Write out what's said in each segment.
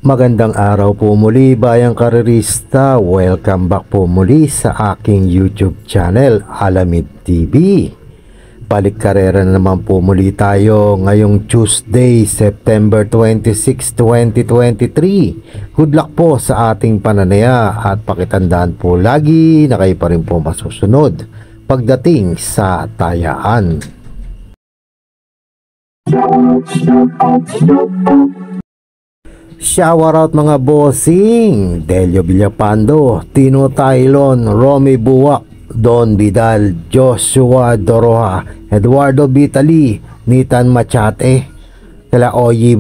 Magandang araw po muli bayang karerista, welcome back po muli sa aking YouTube channel Alamid TV. Balik karera na naman po muli tayo ngayong Tuesday, September 26, 2023. Good luck po sa ating pananaya at pakitandaan po lagi na kayo pa rin po masusunod pagdating sa tayaan. Shower out mga bossing, Delio Villapando, Tino Tailon, Romy Buwak, Don Vidal, Joshua Doroha, Eduardo Vitali, Nitan Machate, kala Oyi,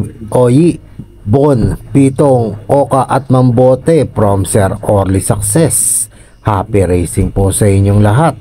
Bon, Pitong, Oka at Mambote from Sir Orly Success. Happy racing po sa inyong lahat.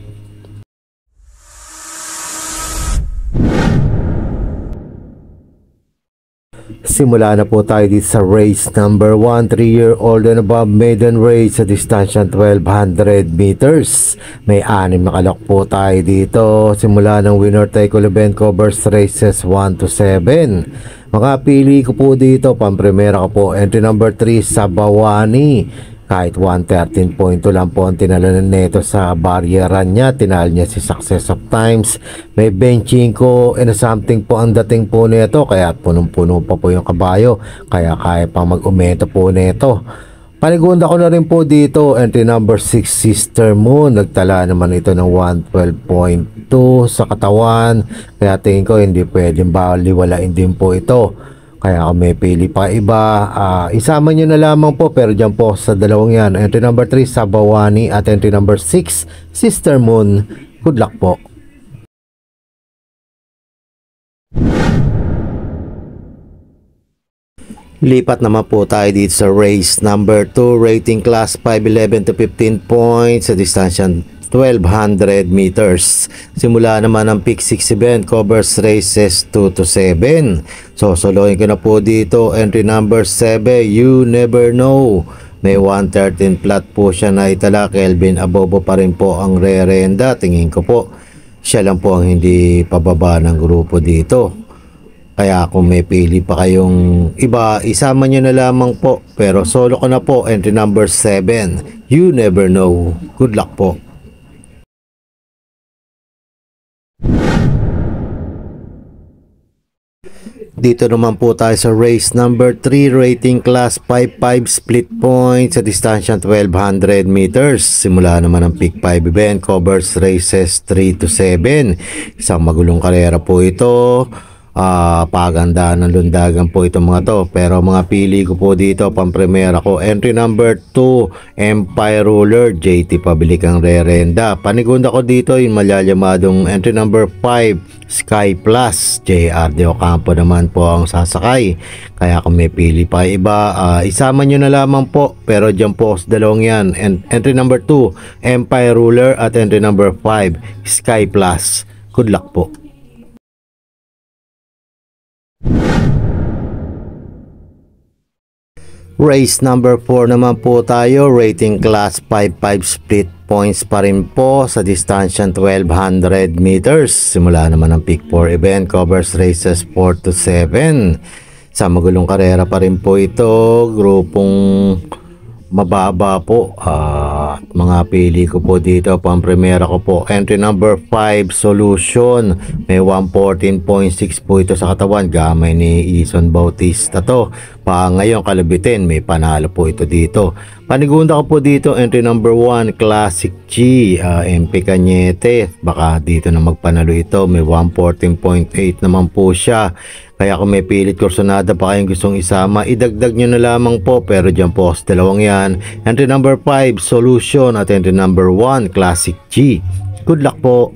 Simula na po tayo dito sa race number 1, 3-year-old and above maiden race sa distansya 1200 meters. May 6 na kalok po tayo dito. Simula ng winner take all event covers races 1 to 7. Mga pili ko po dito, pampremera ko po, entry number 3 sa Bawani. Kahit 113.2 lang po ang tinalanan nito sa baryeran niya. Tinal niya si Success of Times. May benching ko and something po ang dating po nito. Kaya punong-puno pa po yung kabayo. Kaya kaya pang mag-umento po nito. Panigunda ko na rin po dito. Entry number 6 Sister Moon. Nagtala naman ito ng 112.2 sa katawan. Kaya tingin ko hindi pwedeng baliwalain din po ito. Kaya kung may pili pa iba, isama nyo na lamang po. Pero dyan po sa dalawang yan, entry number 3 Sabawani at entry number 6 Sister Moon. Good luck po. Lipat naman po tayo dito sa race number 2, rating class 5'11 to 15 points sa distansya 1200 meters. Simula naman ang pick 6 event covers races 2 to 7. So soloin ko na po dito entry number 7, You Never Know. May 113 flat po siya na itala. Kelvin Abobo pa rin po ang rerenda. Tingin ko po siya lang po ang hindi pababa ng grupo dito. Kaya kung may pili pa kayong iba, isama nyo na lamang po. Pero solo ko na po entry number 7, You Never Know. Good luck po. Dito naman po tayo sa race number 3, rating class 5'5 split point sa distansya 1200 meters. Simula naman ang pick 5 event covers races 3 to 7. Isang magulong karera po ito. Pagandaan ng lundagan po itong mga to. Pero mga pili ko po dito, pampremera ko, entry number 2 Empire Ruler, JT Pabilik ang rerenda. Panigunda ko dito yung malalamadong entry number 5 Sky Plus, JR De Ocampo naman po ang sasakay. Kaya kung may pili pa iba, isama nyo na lamang po. Pero dyan po sa dalawang yan, entry number 2 Empire Ruler at entry number 5 Sky Plus. Good luck po. Race number 4 naman po tayo, rating class 5'5 split points pa rin po sa distansya 1200 meters. Simula naman ang pick 4 event covers races 4 to 7. Sa magulong karera pa rin po ito, grupong mababa po. Mga pili ko po dito, pampremera ko po, entry number 5 Solution. May 114.6 po ito sa katawan. Gamay ni Ison Bautista to. Ngayon kalabitin, may panalo po ito dito. Panigunda ko po dito, entry number 1 Classic G, MP Cañete. Baka dito na magpanalo ito. May 114.8 naman po siya. Kaya kung may pilit kursonada pa kayong gustong isama, idagdag nyo na lamang po. Pero dyan po sa dalawang yan, entry number 5 Solution at entry number 1 Classic G. Good luck po.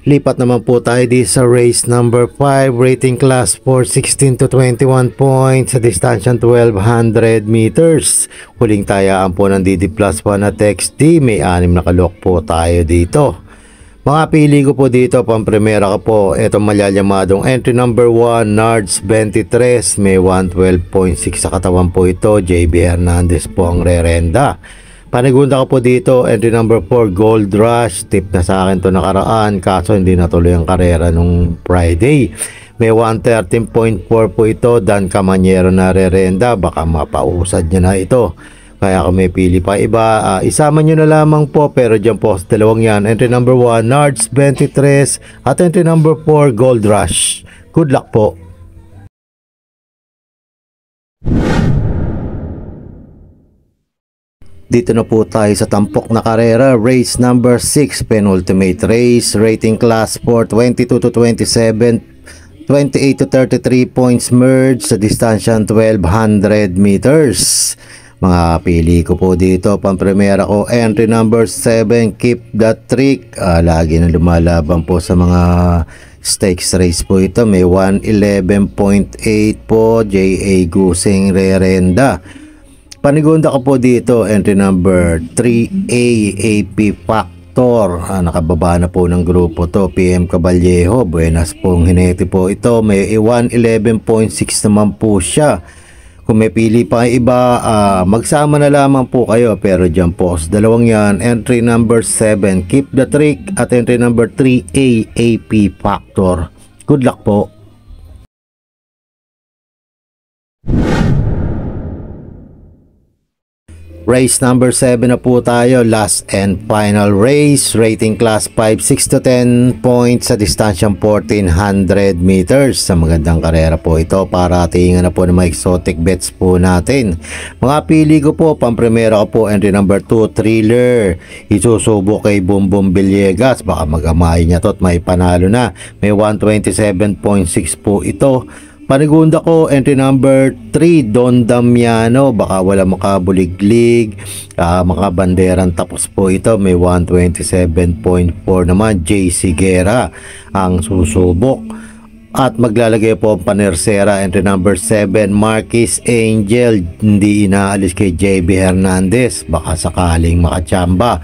Lipat naman po tayo dito sa race number 5, rating class 416 to 21 points sa distansya 1200 meters. Huling tayaan po ng DD Plus 1 at XD. May 6 na kalok po tayo dito. Mga pili ko po dito, pampremera ko po, itong malalamadong entry number 1, Nards 23, may 112.6 sa katawan po ito, JB Hernandez po ang rerenda. Panigunda ko po dito, entry number 4, Gold Rush. Tip na sa akin to nakaraan, kaso hindi natuloy ang karera nung Friday. May 113.4 po ito, Dan Camanyero na rerenda, baka mapausad niya na ito. Kaya kung may pili pa iba, isama nyo na lamang po, pero dyan po sa dalawang yan, entry number 1, Nards 23, at entry number 4, Gold Rush. Good luck po. Dito na po tayo sa tampok na karera, race number 6, penultimate race, rating class for 22 to 27, 28 to 33 points merge sa distansya 1200 meters. Mga pili ko po dito, pampremera ko, entry number 7, Keep That Trick. Lagi na lumalaban po sa mga stakes race po ito. May 111.8 po, J.A. Gusing rerenda. Panigunda ko po dito, entry number 3A, AP Factor. Nakababa na po ng grupo to, PM Caballejo. Buenas pong hinete po ito. May 111.6 naman po siya. Kung may pili pa iba, magsama na lamang po kayo. Pero dyan po sa dalawang yan, entry number 7, Keep the Trick, at entry number 3A, AP Factor. Good luck po. Race number 7 na po tayo, last and final race, rating class 5, 6 to 10 points sa distansyang 1400 meters. Sa magandang karera po ito, para tingnan na po ng mga exotic bets po natin. Mga pili ko po, pampremera ko po, entry number 2, Thriller. Isusubo kay Bumbum Villegas, baka magamay niya to at may panalo na. May 127.6 po ito. Panigunda ko, entry number 3, Don Damiano. Baka wala makabuliglig, makabanderan tapos po ito. May 127.4 naman, J. Sigera ang susubok. At maglalagay po ang panersera, entry number 7, Marquis Angel. Hindi inaalis kay JB Hernandez, baka sakaling makachamba.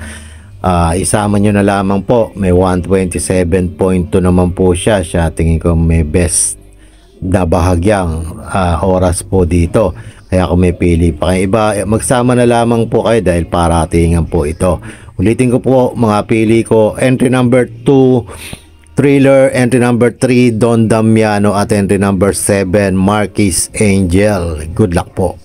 Isama nyo na lamang po. May 127.2 naman po siya. Tingin ko may best na bahagyang oras po dito. Kaya kung may pili pa kayo iba, magsama na lamang po kayo dahil paratingan po ito. Ulitin ko po mga pili ko, entry number 2, Thriller, entry number 3, Don Damiano, at entry number 7, Marquis Angel. Good luck po.